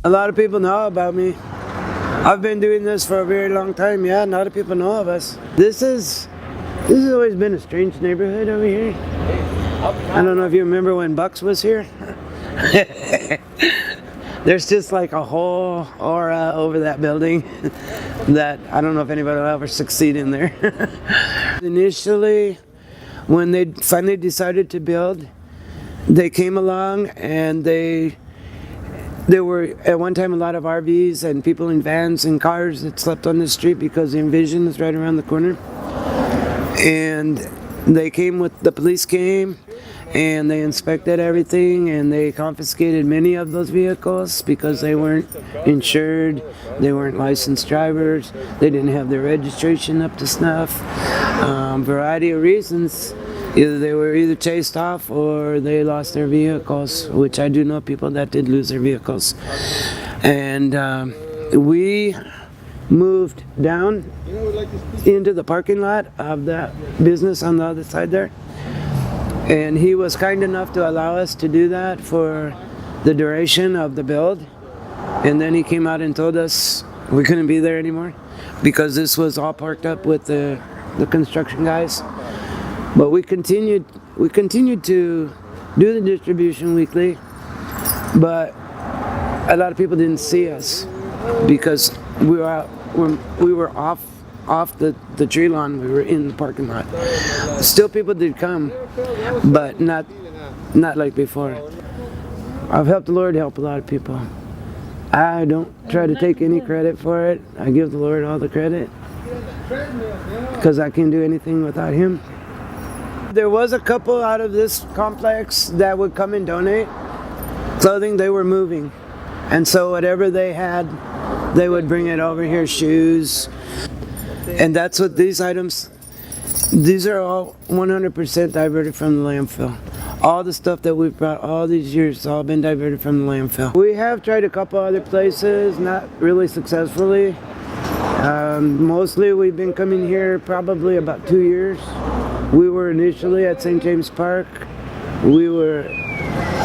A lot of people know about me. I've been doing this for a very long time. Yeah, a lot of people know of us. This has always been a strange neighborhood over here. I don't know if you remember when Bucks was here. There's just like a whole aura over that building that I don't know if anybody will ever succeed in there. Initially, when they finally decided to build, they came along and there were at one time a lot of RVs and people in vans and cars that slept on the street because the Envision is right around the corner. And the police came and they inspected everything and they confiscated many of those vehicles because they weren't insured, they weren't licensed drivers, they didn't have their registration up to snuff. Variety of reasons. Either they were chased off or they lost their vehicles, which I do know people that did lose their vehicles. And we moved down into the parking lot of that business on the other side there. And he was kind enough to allow us to do that for the duration of the build. And then he came out and told us we couldn't be there anymore because this was all parked up with the construction guys. But we continued to do the distribution weekly, but a lot of people didn't see us because we were off the tree lawn. We were in the parking lot. Still people did come, but not like before. I've helped the Lord help a lot of people. I don't try to take any credit for it. I give the Lord all the credit because I can't do anything without Him. There was a couple out of this complex that would come and donate clothing. They were moving, and so whatever they had, they would bring it over here, shoes. And that's what these items, these are all 100% diverted from the landfill. All the stuff that we've brought all these years has all been diverted from the landfill. We have tried a couple other places, not really successfully. Mostly we've been coming here probably about 2 years. We were initially at St. James Park. We were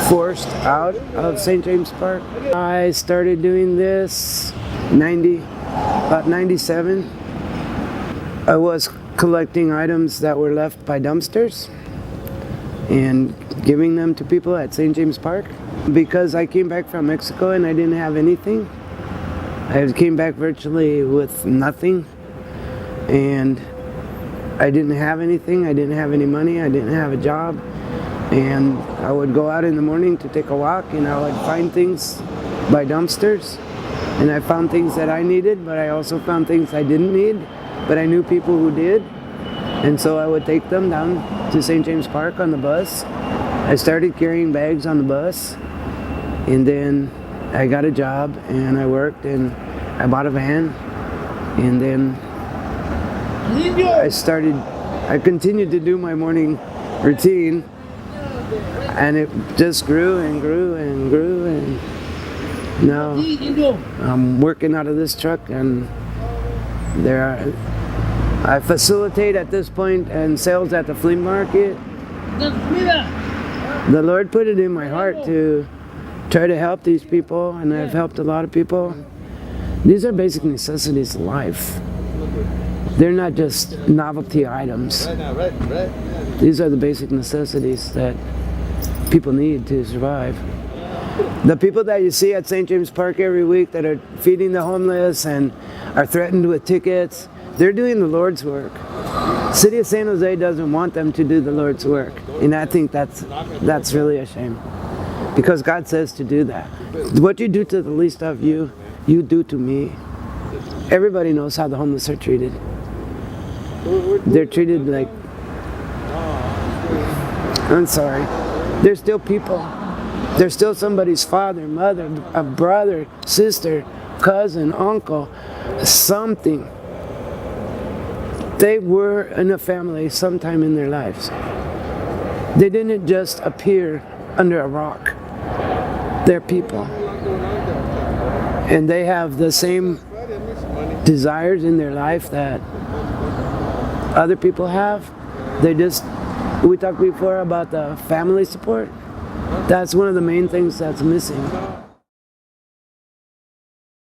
forced out of St. James Park. I started doing this about 97. I was collecting items that were left by dumpsters and giving them to people at St. James Park. Because I came back from Mexico and I didn't have anything. I came back virtually with nothing, and I didn't have anything. I didn't have any money. I didn't have a job. And I would go out in the morning to take a walk and I would find things by dumpsters. And I found things that I needed, but I also found things I didn't need, but I knew people who did. And so I would take them down to St. James Park on the bus. I started carrying bags on the bus, and then I got a job and I worked and I bought a van, and then I continued to do my morning routine, and it just grew and grew and grew, and now I'm working out of this truck, and I facilitate at this point and sales at the flea market. The Lord put it in my heart to try to help these people, and I've helped a lot of people. These are basic necessities of life. They're not just novelty items. These are the basic necessities that people need to survive. The people that you see at St. James Park every week that are feeding the homeless and are threatened with tickets, they're doing the Lord's work. City of San Jose doesn't want them to do the Lord's work, and I think that's really a shame, because God says to do that. What you do to the least of you, you do to me. Everybody knows how the homeless are treated. They're treated like, I'm sorry, they're still people. They're still somebody's father, mother, a brother, sister, cousin, uncle, something. They were in a family sometime in their lives. They didn't just appear under a rock. They're people. And they have the same desires in their life that other people have. We talked before about the family support. That's one of the main things that's missing.